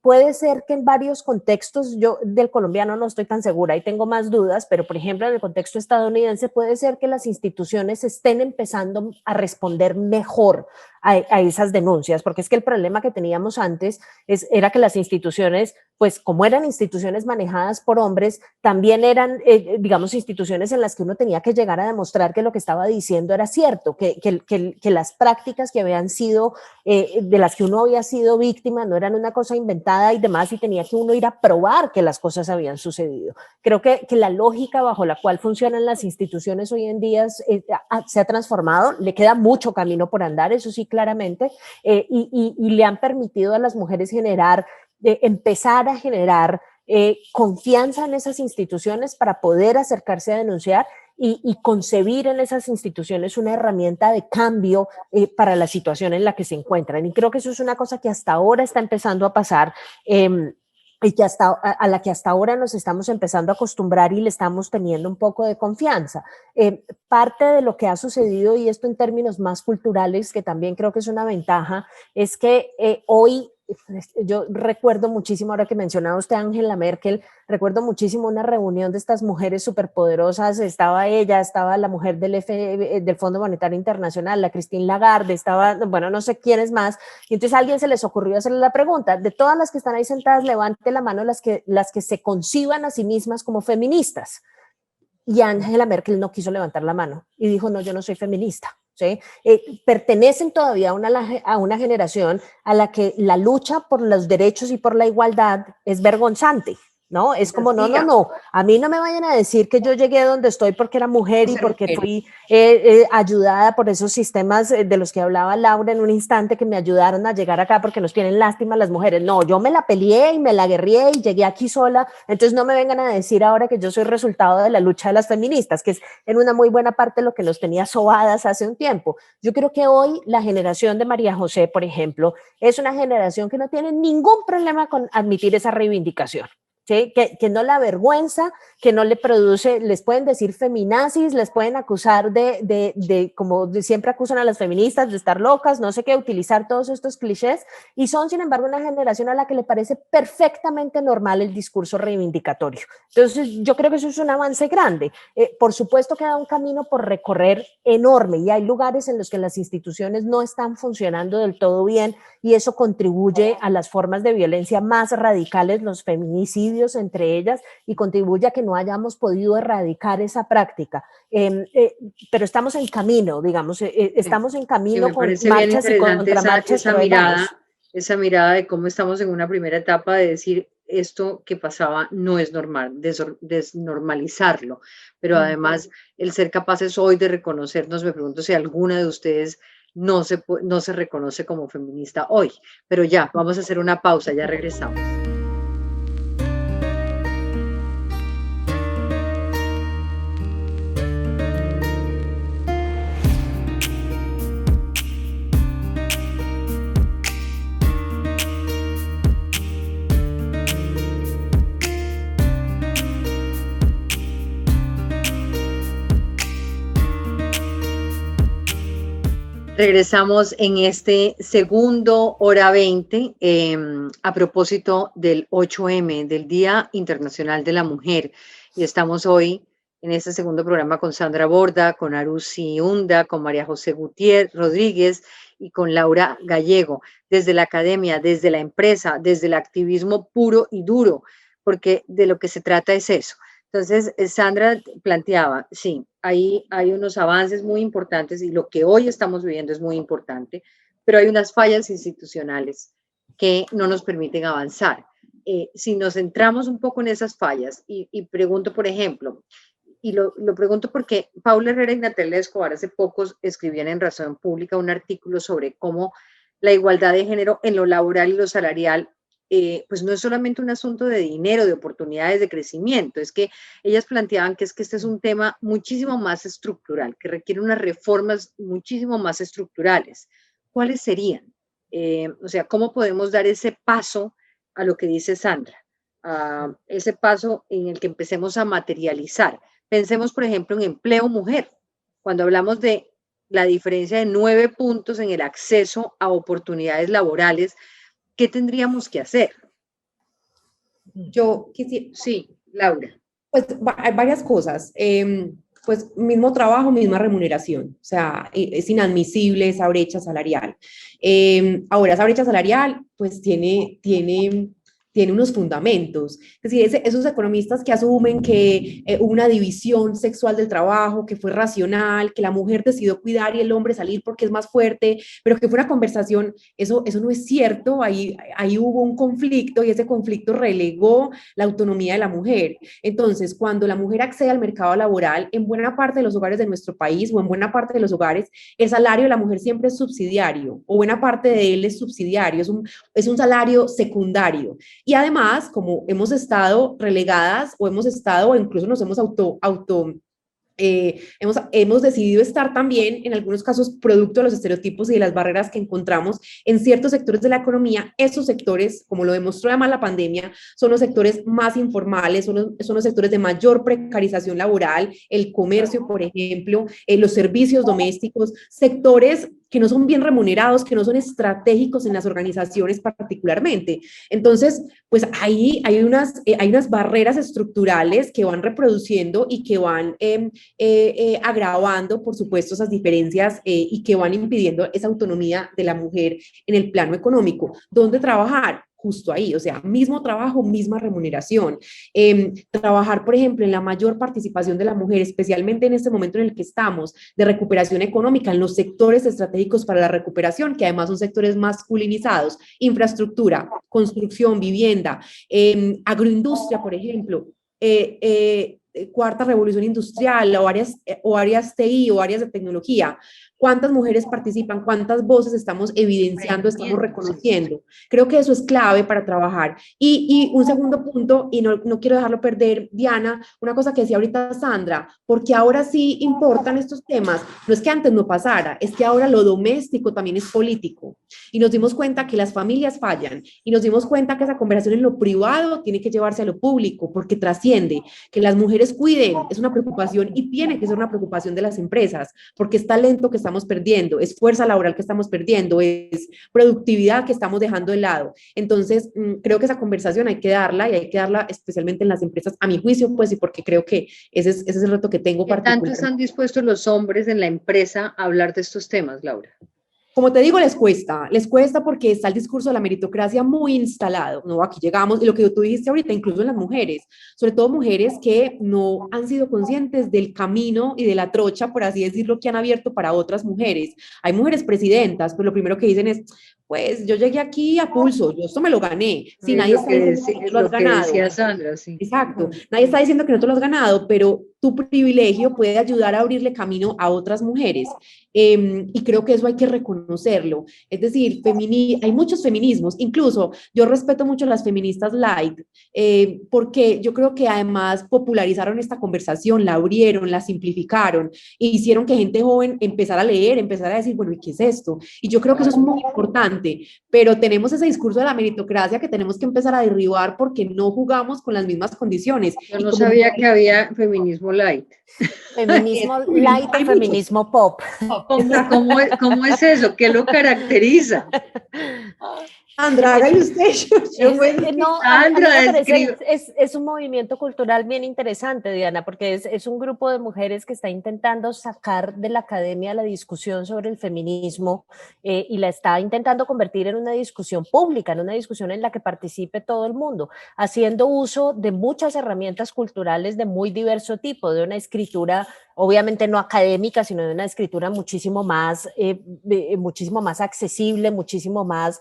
puede ser que en varios contextos, yo del colombiano no estoy tan segura y tengo más dudas, pero por ejemplo en el contexto estadounidense puede ser que las instituciones estén empezando a responder mejor a esas denuncias, porque es que el problema que teníamos antes era que las instituciones, pues como eran instituciones manejadas por hombres, también eran, digamos, instituciones en las que uno tenía que llegar a demostrar que lo que estaba diciendo era cierto, que las prácticas que habían sido, de las que uno había sido víctima, no eran una cosa inventada y demás, y tenía que uno ir a probar que las cosas habían sucedido. Creo que la lógica bajo la cual funcionan las instituciones hoy en día se ha transformado, le queda mucho camino por andar, eso sí, claramente, y le han permitido a las mujeres empezar a generar confianza en esas instituciones para poder acercarse a denunciar y concebir en esas instituciones una herramienta de cambio para la situación en la que se encuentran. Y creo que eso es una cosa que hasta ahora está empezando a pasar. Y que a la que hasta ahora nos estamos empezando a acostumbrar y le estamos teniendo un poco de confianza. Parte de lo que ha sucedido, y esto en términos más culturales, que también creo que es una ventaja, es que hoy yo recuerdo muchísimo, ahora que mencionaba usted a Angela Merkel, recuerdo muchísimo una reunión de estas mujeres superpoderosas, estaba ella, estaba la mujer del Fondo Monetario Internacional, la Christine Lagarde, estaba, bueno, no sé quiénes más, y entonces a alguien se les ocurrió hacerle la pregunta, de todas las que están ahí sentadas, levante la mano las que se conciban a sí mismas como feministas. Y Angela Merkel no quiso levantar la mano y dijo, no, yo no soy feminista. ¿Sí? Pertenecen todavía a una generación a la que la lucha por los derechos y por la igualdad es vergonzante, ¿no? Es como, no, a mí no me vayan a decir que yo llegué donde estoy porque era mujer y porque fui ayudada por esos sistemas de los que hablaba Laura en un instante, que me ayudaron a llegar acá porque nos tienen lástima las mujeres. No, yo me la peleé y me la guerrié y llegué aquí sola, entonces no me vengan a decir ahora que yo soy resultado de la lucha de las feministas, que es en una muy buena parte lo que nos tenía sobadas hace un tiempo. Yo creo que hoy la generación de María José, por ejemplo, es una generación que no tiene ningún problema con admitir esa reivindicación. ¿Sí? Que no la avergüenza, que no le produce, les pueden decir feminazis, les pueden acusar como siempre acusan a las feministas, de estar locas, no sé qué, utilizar todos estos clichés, y son, sin embargo, una generación a la que le parece perfectamente normal el discurso reivindicatorio. Entonces, yo creo que eso es un avance grande. Por supuesto, queda un camino por recorrer enorme, y hay lugares en los que las instituciones no están funcionando del todo bien, y eso contribuye a las formas de violencia más radicales, los feminicidios entre ellas, y contribuye a que no hayamos podido erradicar esa práctica. Pero estamos en camino, digamos, estamos en camino con marchas y contramarchas. Esa mirada de cómo estamos en una primera etapa de decir esto que pasaba no es normal, desnormalizarlo, pero además el ser capaces hoy de reconocernos, me pregunto si alguna de ustedes no se reconoce como feminista hoy, pero ya, vamos a hacer una pausa, ya regresamos. Regresamos en este segundo hora 20 a propósito del 8M, del Día Internacional de la Mujer. Y estamos hoy en este segundo programa con Sandra Borda, con Arusi Hunda, con María José Gutiérrez Rodríguez y con Laura Gallego, desde la academia, desde la empresa, desde el activismo puro y duro, porque de lo que se trata es eso. Entonces, Sandra planteaba, sí, hay unos avances muy importantes y lo que hoy estamos viviendo es muy importante, pero hay unas fallas institucionales que no nos permiten avanzar. Si nos centramos un poco en esas fallas y pregunto, por ejemplo, y lo pregunto porque Paula Herrera y Natalia Escobar hace pocos escribían en Razón Pública un artículo sobre cómo la igualdad de género en lo laboral y lo salarial pues no es solamente un asunto de dinero, de oportunidades de crecimiento, es que ellas planteaban que este es un tema muchísimo más estructural, que requiere unas reformas muchísimo más estructurales. ¿Cuáles serían? O sea, ¿cómo podemos dar ese paso a lo que dice Sandra? Ese paso en el que empecemos a materializar. Pensemos, por ejemplo, en empleo mujer. Cuando hablamos de la diferencia de 9 puntos en el acceso a oportunidades laborales, ¿qué tendríamos que hacer? Yo quisiera... Sí, Laura. Pues hay varias cosas. pues mismo trabajo, misma remuneración. O sea, es inadmisible esa brecha salarial. Ahora, esa brecha salarial, pues tiene unos fundamentos. Es decir, esos economistas que asumen que hubo una división sexual del trabajo, que fue racional, que la mujer decidió cuidar y el hombre salir porque es más fuerte, pero que fue una conversación, eso no es cierto. Ahí hubo un conflicto y ese conflicto relegó la autonomía de la mujer. Entonces, cuando la mujer accede al mercado laboral, en buena parte de los hogares de nuestro país o en buena parte de los hogares, el salario de la mujer siempre es subsidiario, o buena parte de él es subsidiario, es un salario secundario. Y además, como hemos estado relegadas o hemos estado, o incluso nos hemos hemos decidido estar también, en algunos casos, producto de los estereotipos y de las barreras que encontramos en ciertos sectores de la economía. Esos sectores, como lo demostró además la pandemia, son los sectores más informales, son los sectores de mayor precarización laboral, el comercio, por ejemplo, los servicios domésticos, sectores que no son bien remunerados, que no son estratégicos en las organizaciones particularmente. Entonces, pues ahí hay unas barreras estructurales que van reproduciendo y que van agravando, por supuesto, esas diferencias y que van impidiendo esa autonomía de la mujer en el plano económico. ¿Dónde trabajar? Justo ahí, o sea, mismo trabajo, misma remuneración. Trabajar, por ejemplo, en la mayor participación de la mujer, especialmente en este momento en el que estamos, de recuperación económica, en los sectores estratégicos para la recuperación, que además son sectores masculinizados, infraestructura, construcción, vivienda, agroindustria, por ejemplo, cuarta revolución industrial o áreas TI o áreas de tecnología. ¿Cuántas mujeres participan? ¿Cuántas voces estamos evidenciando, estamos reconociendo? Creo que eso es clave para trabajar. Y un segundo punto, y no quiero dejarlo perder, Diana, una cosa que decía ahorita Sandra, porque ahora sí importan estos temas. No es que antes no pasara, es que ahora lo doméstico también es político. Y nos dimos cuenta que las familias fallan, y nos dimos cuenta que esa conversación en lo privado tiene que llevarse a lo público, porque trasciende. Que las mujeres cuiden es una preocupación y tiene que ser una preocupación de las empresas, porque es talento que estamos perdiendo, es fuerza laboral que estamos perdiendo, es productividad que estamos dejando de lado. Entonces, creo que esa conversación hay que darla, y hay que darla especialmente en las empresas, a mi juicio, pues, y porque creo que ese es el reto que tengo particular. ¿Qué tanto están dispuestos los hombres en la empresa a hablar de estos temas, Laura? Como te digo, les cuesta porque está el discurso de la meritocracia muy instalado, ¿no? Aquí llegamos, y lo que tú dijiste ahorita, incluso en las mujeres, sobre todo mujeres que no han sido conscientes del camino y de la trocha, por así decirlo, que han abierto para otras mujeres. Hay mujeres presidentas, pues lo primero que dicen es, pues yo llegué aquí a pulso, yo esto me lo gané. Sí, nadie está diciendo que tú lo has ganado. Decía Sandra, sí. Exacto, nadie está diciendo que no te lo has ganado, pero tu privilegio puede ayudar a abrirle camino a otras mujeres. Y creo que eso hay que reconocerlo. Es decir, hay muchos feminismos, incluso yo respeto mucho a las feministas light, porque yo creo que además popularizaron esta conversación, la abrieron, la simplificaron, e hicieron que gente joven empezara a leer, empezara a decir, bueno, ¿y qué es esto? Y yo creo que eso es muy importante, pero tenemos ese discurso de la meritocracia que tenemos que empezar a derribar porque no jugamos con las mismas condiciones. Yo no sabía que había feminismo light. Feminismo light o feminismo pop. ¿Cómo es eso? ¿Qué lo caracteriza? Sandra, hágale usted. Es un movimiento cultural bien interesante, Diana, porque es un grupo de mujeres que está intentando sacar de la academia la discusión sobre el feminismo y la está intentando convertir en una discusión pública, en una discusión en la que participe todo el mundo, haciendo uso de muchas herramientas culturales de muy diverso tipo, de una escritura obviamente no académica, sino de una escritura muchísimo más accesible, muchísimo más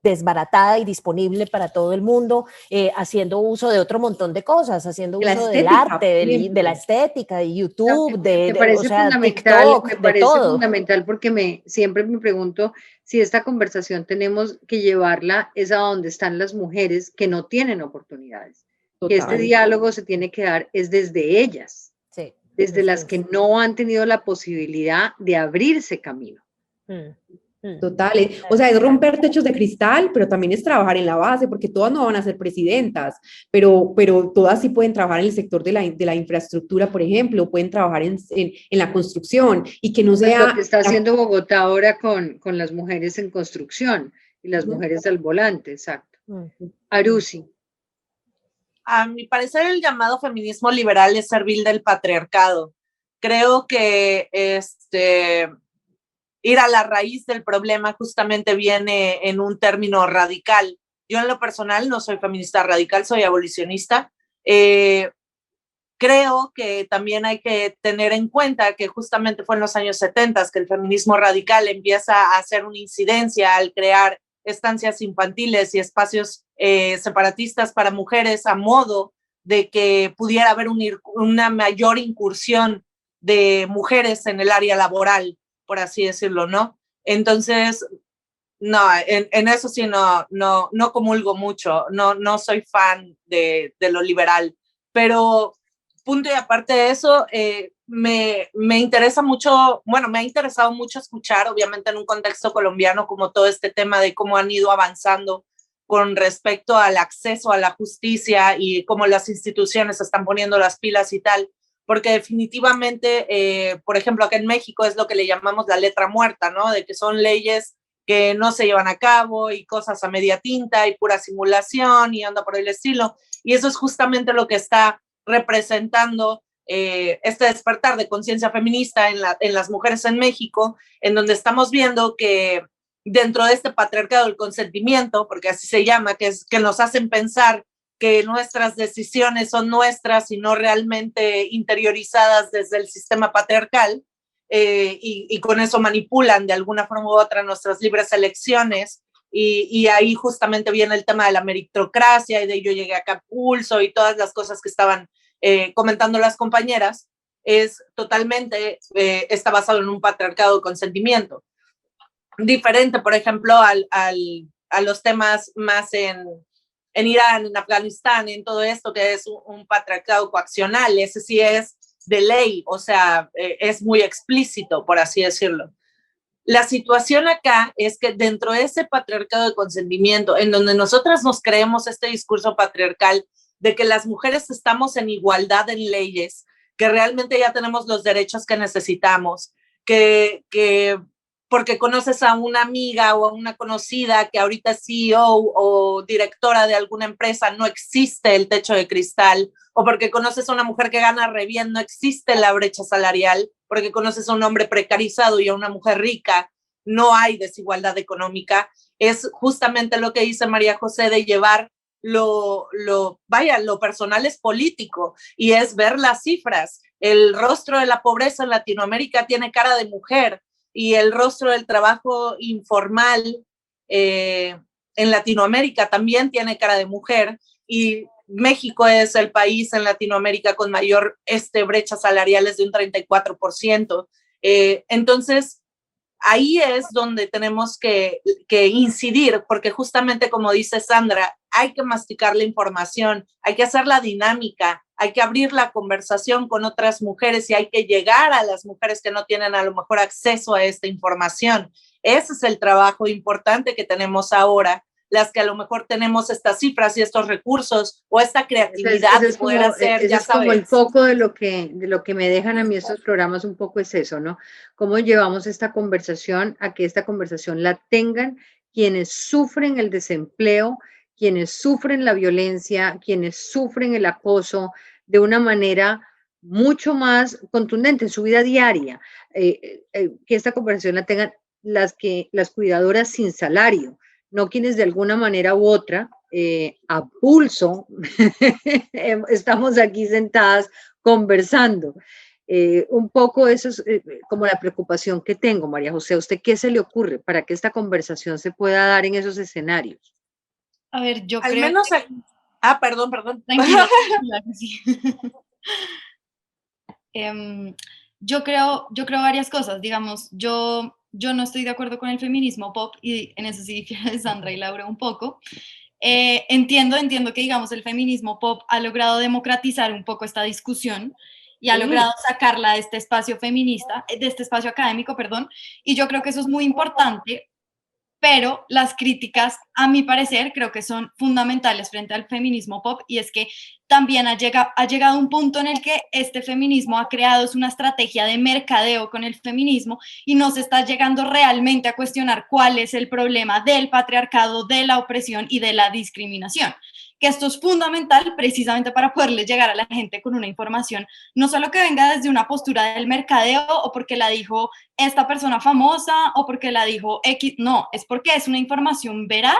desbaratada y disponible para todo el mundo, haciendo uso de otro montón de cosas, haciendo uso del arte, de la estética, de YouTube, me parece fundamental, TikTok, me parece fundamental porque siempre me pregunto si esta conversación tenemos que llevarla es a donde están las mujeres que no tienen oportunidades. Total. Que este diálogo se tiene que dar es desde ellas. Sí, desde las que no han tenido la posibilidad de abrirse camino. Total, o sea, es romper techos de cristal, pero también es trabajar en la base, porque todas no van a ser presidentas, pero todas sí pueden trabajar en el sector de la infraestructura, por ejemplo, pueden trabajar en la construcción, y que no sea... Lo que está haciendo Bogotá ahora con las mujeres en construcción, y las mujeres al volante, exacto. Arusi. A mi parecer, el llamado feminismo liberal es servil del patriarcado. Creo que ir a la raíz del problema justamente viene en un término radical. Yo en lo personal no soy feminista radical, soy abolicionista. Creo que también hay que tener en cuenta que justamente fue en los años 70 que el feminismo radical empieza a hacer una incidencia al crear estancias infantiles y espacios separatistas para mujeres a modo de que pudiera haber una mayor incursión de mujeres en el área laboral, por así decirlo, ¿no? Entonces, no, en eso sí no comulgo mucho, no soy fan de lo liberal, pero punto y aparte de eso, me interesa mucho, bueno, me ha interesado mucho escuchar, obviamente en un contexto colombiano, como todo este tema de cómo han ido avanzando con respecto al acceso a la justicia y cómo las instituciones están poniendo las pilas y tal, porque definitivamente, por ejemplo, acá en México es lo que le llamamos la letra muerta, ¿no? De que son leyes que no se llevan a cabo y cosas a media tinta y pura simulación y anda por el estilo. Y eso es justamente lo que está representando este despertar de conciencia feminista en las mujeres en México, en donde estamos viendo que dentro de este patriarcado del consentimiento, porque así se llama, que nos hacen pensar que nuestras decisiones son nuestras y no realmente interiorizadas desde el sistema patriarcal, y con eso manipulan de alguna forma u otra nuestras libres elecciones, y ahí justamente viene el tema de la meritocracia y de yo llegué acá a pulso y todas las cosas que estaban comentando las compañeras, es totalmente, está basado en un patriarcado de consentimiento. Diferente, por ejemplo, a los temas más en Irán, en Afganistán, en todo esto que es un patriarcado coaccional, ese sí es de ley, o sea, es muy explícito, por así decirlo. La situación acá es que dentro de ese patriarcado de consentimiento, en donde nosotras nos creemos este discurso patriarcal de que las mujeres estamos en igualdad en leyes, que realmente ya tenemos los derechos que necesitamos, que porque conoces a una amiga o a una conocida que ahorita es CEO o directora de alguna empresa, no existe el techo de cristal, o porque conoces a una mujer que gana re bien, no existe la brecha salarial, porque conoces a un hombre precarizado y a una mujer rica, no hay desigualdad económica. Es justamente lo que dice María José de llevar lo personal es político y es ver las cifras. El rostro de la pobreza en Latinoamérica tiene cara de mujer, y el rostro del trabajo informal en Latinoamérica también tiene cara de mujer, y México es el país en Latinoamérica con mayor brechas salariales de un 34%. Entonces, ahí es donde tenemos que incidir, porque justamente como dice Sandra, hay que masticar la información, hay que hacer la dinámica, hay que abrir la conversación con otras mujeres y hay que llegar a las mujeres que no tienen a lo mejor acceso a esta información. Ese es el trabajo importante que tenemos ahora, las que a lo mejor tenemos estas cifras y estos recursos o esta creatividad de poder hacer, ya sabes. Como el foco de lo que me dejan a mí estos programas un poco es eso, ¿no? Cómo llevamos esta conversación a que esta conversación la tengan quienes sufren el desempleo, quienes sufren la violencia, quienes sufren el acoso de una manera mucho más contundente en su vida diaria, que esta conversación la tengan las cuidadoras sin salario, no quienes de alguna manera u otra, a pulso, estamos aquí sentadas conversando. Un poco eso es como la preocupación que tengo, María José. ¿A usted qué se le ocurre para que esta conversación se pueda dar en esos escenarios? A ver, yo al creo menos que... perdón. Tranquila, sí. Yo creo varias cosas. Digamos, yo no estoy de acuerdo con el feminismo pop, y en eso sí difiero de Sandra y Laura un poco. Entiendo que, digamos, el feminismo pop ha logrado democratizar un poco esta discusión y ha logrado sacarla de este espacio feminista, de este espacio académico, perdón, y yo creo que eso es muy importante, pero las críticas, a mi parecer, creo que son fundamentales frente al feminismo pop, y es que también ha llegado un punto en el que este feminismo ha creado una estrategia de mercadeo con el feminismo y no se está llegando realmente a cuestionar cuál es el problema del patriarcado, de la opresión y de la discriminación, que esto es fundamental precisamente para poderle llegar a la gente con una información, no solo que venga desde una postura del mercadeo o porque la dijo esta persona famosa o porque la dijo X, no, es porque es una información veraz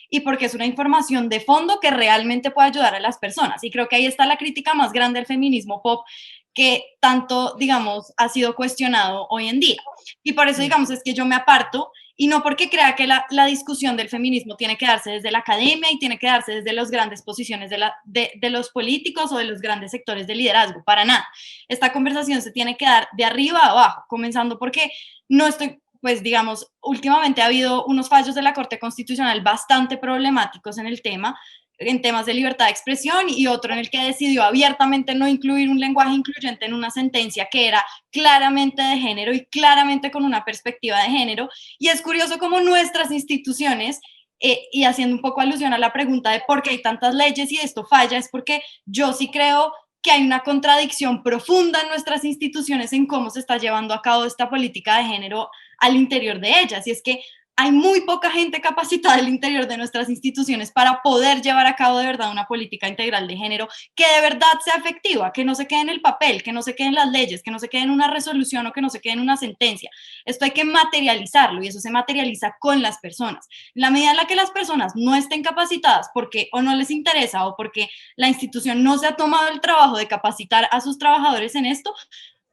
y porque es una información de fondo que realmente puede ayudar a las personas. Y creo que ahí está la crítica más grande del feminismo pop, que tanto, digamos, ha sido cuestionado hoy en día. Y por eso, digamos, es que yo me aparto, y no porque crea que la discusión del feminismo tiene que darse desde la academia y tiene que darse desde las grandes posiciones de los políticos o de los grandes sectores de liderazgo, para nada. Esta conversación se tiene que dar de arriba a abajo, comenzando porque no estoy, pues digamos, últimamente ha habido unos fallos de la Corte Constitucional bastante problemáticos en el tema, en temas de libertad de expresión, y otro en el que decidió abiertamente no incluir un lenguaje incluyente en una sentencia que era claramente de género y claramente con una perspectiva de género. Y es curioso cómo nuestras instituciones, y haciendo un poco alusión a la pregunta de por qué hay tantas leyes y esto falla, es porque yo sí creo que hay una contradicción profunda en nuestras instituciones en cómo se está llevando a cabo esta política de género al interior de ellas. Y es que hay muy poca gente capacitada al interior de nuestras instituciones para poder llevar a cabo de verdad una política integral de género que de verdad sea efectiva, que no se quede en el papel, que no se quede en las leyes, que no se quede en una resolución o que no se quede en una sentencia. Esto hay que materializarlo, y eso se materializa con las personas. En la medida en la que las personas no estén capacitadas porque o no les interesa o porque la institución no se ha tomado el trabajo de capacitar a sus trabajadores en esto,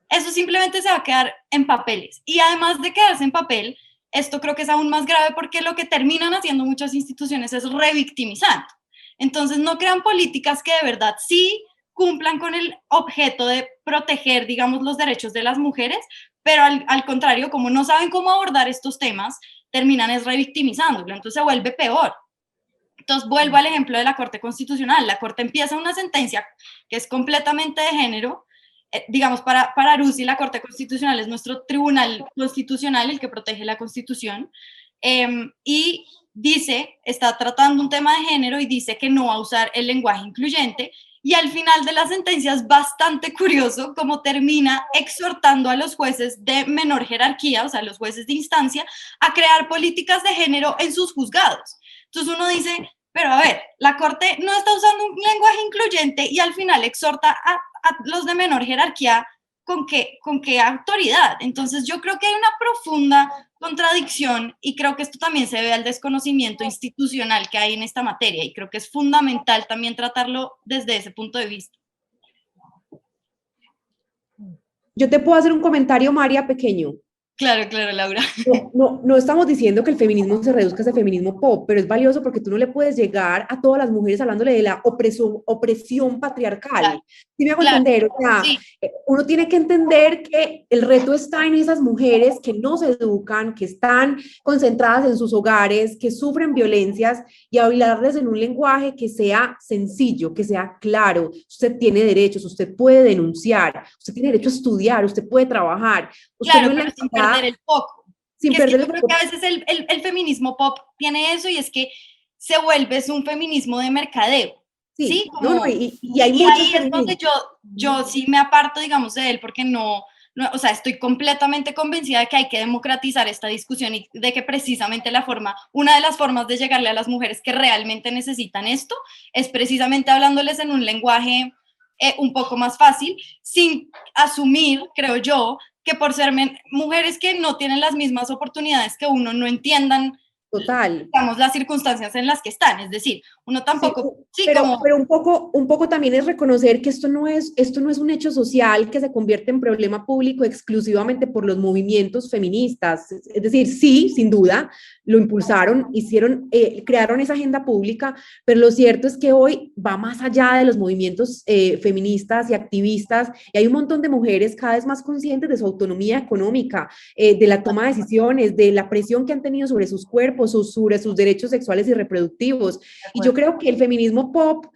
eso simplemente se va a quedar en papeles. Y además de quedarse en papel, esto creo que es aún más grave porque lo que terminan haciendo muchas instituciones es revictimizando. Entonces no crean políticas que de verdad sí cumplan con el objeto de proteger, digamos, los derechos de las mujeres, pero al contrario, como no saben cómo abordar estos temas, terminan es revictimizándolo, entonces se vuelve peor. Entonces vuelvo al ejemplo de la Corte Constitucional. La Corte empieza una sentencia que es completamente de género. Digamos, para Aruzzi, la Corte Constitucional es nuestro tribunal constitucional, el que protege la Constitución, y dice, está tratando un tema de género y dice que no va a usar el lenguaje incluyente, y al final de la sentencia es bastante curioso cómo termina exhortando a los jueces de menor jerarquía, o sea, los jueces de instancia, a crear políticas de género en sus juzgados. Entonces uno dice, pero a ver, la Corte no está usando un lenguaje incluyente y al final exhorta a los de menor jerarquía, ¿con qué autoridad? Entonces yo creo que hay una profunda contradicción, y creo que esto también se ve al desconocimiento institucional que hay en esta materia, y creo que es fundamental también tratarlo desde ese punto de vista. Yo te puedo hacer un comentario, María, pequeño. Claro, Laura. No estamos diciendo que el feminismo se reduzca a ese feminismo pop, pero es valioso porque tú no le puedes llegar a todas las mujeres hablándole de la opresión patriarcal. Claro. ¿Sí me hago entender? O sea, sí. Uno tiene que entender que el reto está en esas mujeres que no se educan, que están concentradas en sus hogares, que sufren violencias, y hablarles en un lenguaje que sea sencillo, que sea claro. Usted tiene derechos, usted puede denunciar, usted tiene derecho a estudiar, usted puede trabajar. Usted claro, no pero sin perder el foco. Sin perder el foco. Yo creo que a veces el feminismo pop tiene eso, y es que se vuelve un feminismo de mercadeo. Sí, como, no, y hay muchos ahí es donde yo sí me aparto, digamos, de él, porque no, o sea, estoy completamente convencida de que hay que democratizar esta discusión, y de que precisamente una de las formas de llegarle a las mujeres que realmente necesitan esto es precisamente hablándoles en un lenguaje un poco más fácil, sin asumir, creo yo, que por ser mujeres que no tienen las mismas oportunidades que uno, no entiendan, total, digamos, las circunstancias en las que están. Es decir, uno tampoco... Pero un poco también es reconocer que esto no es un hecho social que se convierte en problema público exclusivamente por los movimientos feministas. Es decir, sí, sin duda, lo impulsaron, crearon esa agenda pública, pero lo cierto es que hoy va más allá de los movimientos feministas y activistas, y hay un montón de mujeres cada vez más conscientes de su autonomía económica, de la toma de decisiones, de la presión que han tenido sobre sus cuerpos, sobre sus derechos sexuales y reproductivos. Y yo creo que el feminismo pop,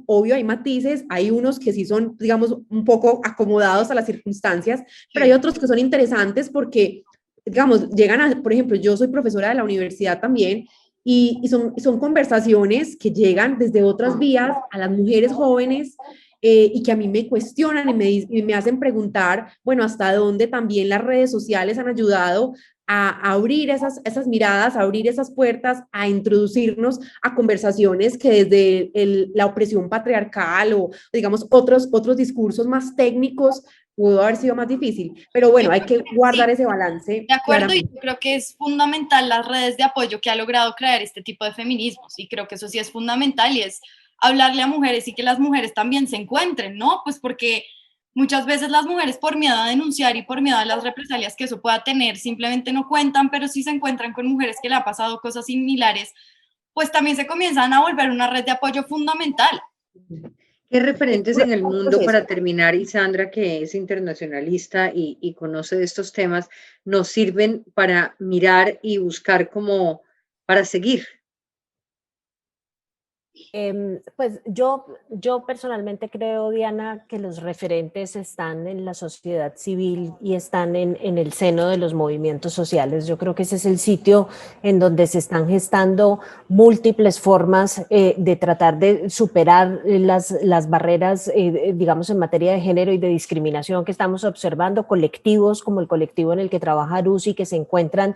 obvio, hay matices, hay unos que sí son, digamos, un poco acomodados a las circunstancias, pero hay otros que son interesantes porque, digamos, por ejemplo, yo soy profesora de la universidad también, y son conversaciones que llegan desde otras vías a las mujeres jóvenes, y que a mí me cuestionan y me hacen preguntar, bueno, hasta dónde también las redes sociales han ayudado a abrir esas miradas, a abrir esas puertas, a introducirnos a conversaciones que desde la opresión patriarcal o, digamos, otros discursos más técnicos pudo haber sido más difícil. Pero bueno, hay que guardar ese balance. De acuerdo, claramente. y yo creo que es fundamental las redes de apoyo que ha logrado crear este tipo de feminismos, y creo que eso sí es fundamental, y es hablarle a mujeres y que las mujeres también se encuentren, ¿no? Pues porque muchas veces las mujeres, por miedo a denunciar y por miedo a las represalias que eso pueda tener, simplemente no cuentan, pero si se encuentran con mujeres que le han pasado cosas similares, pues también se comienzan a volver una red de apoyo fundamental. ¿Qué referentes en el mundo, para terminar, Isandra, que es internacionalista y conoce de estos temas, nos sirven para mirar y buscar como para seguir? Pues yo personalmente creo, Diana, que los referentes están en la sociedad civil y están en el seno de los movimientos sociales. Yo creo que ese es el sitio en donde se están gestando múltiples formas de tratar de superar las barreras, digamos, en materia de género y de discriminación que estamos observando. Colectivos como el colectivo en el que trabaja Arusi, que se encuentran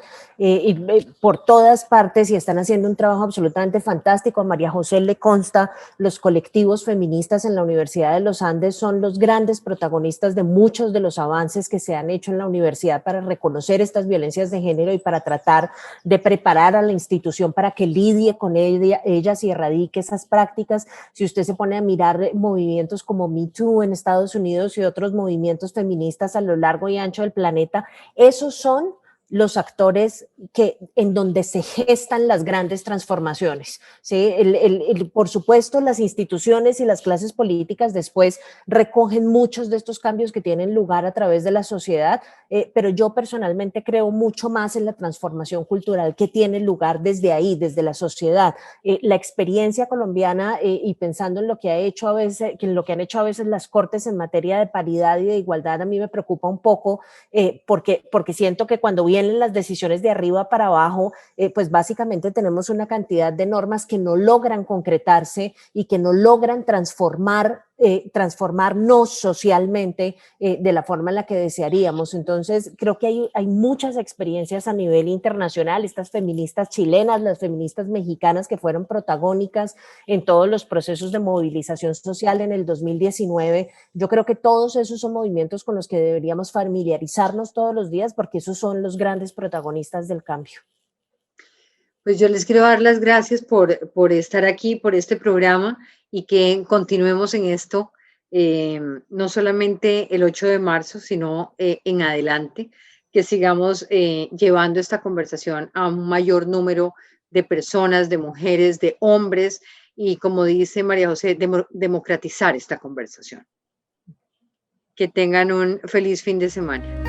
por todas partes y están haciendo un trabajo absolutamente fantástico. A María José le consta, los colectivos feministas en la Universidad de los Andes son los grandes protagonistas de muchos de los avances que se han hecho en la universidad para reconocer estas violencias de género y para tratar de preparar a la institución para que lidie con ellas y erradique esas prácticas. Si usted se pone a mirar movimientos como Me Too en Estados Unidos y otros movimientos feministas a lo largo y ancho del planeta, esos son los actores en donde se gestan las grandes transformaciones, ¿sí? Por supuesto, las instituciones y las clases políticas después recogen muchos de estos cambios que tienen lugar a través de la sociedad, pero yo personalmente creo mucho más en la transformación cultural que tiene lugar desde ahí, desde la sociedad. La experiencia colombiana y pensando en lo que han hecho a veces las cortes en materia de paridad y de igualdad, a mí me preocupa un poco porque siento que cuando vienen las decisiones de arriba para abajo, pues básicamente tenemos una cantidad de normas que no logran concretarse y que no logran transformarnos socialmente de la forma en la que desearíamos. Entonces, creo que hay muchas experiencias a nivel internacional, estas feministas chilenas, las feministas mexicanas que fueron protagónicas en todos los procesos de movilización social en el 2019. Yo creo que todos esos son movimientos con los que deberíamos familiarizarnos todos los días, porque esos son los grandes protagonistas del cambio. Pues yo les quiero dar las gracias por estar aquí, por este programa, y que continuemos en esto, no solamente el 8 de marzo, sino en adelante, que sigamos llevando esta conversación a un mayor número de personas, de mujeres, de hombres, y como dice María José, democratizar esta conversación. Que tengan un feliz fin de semana.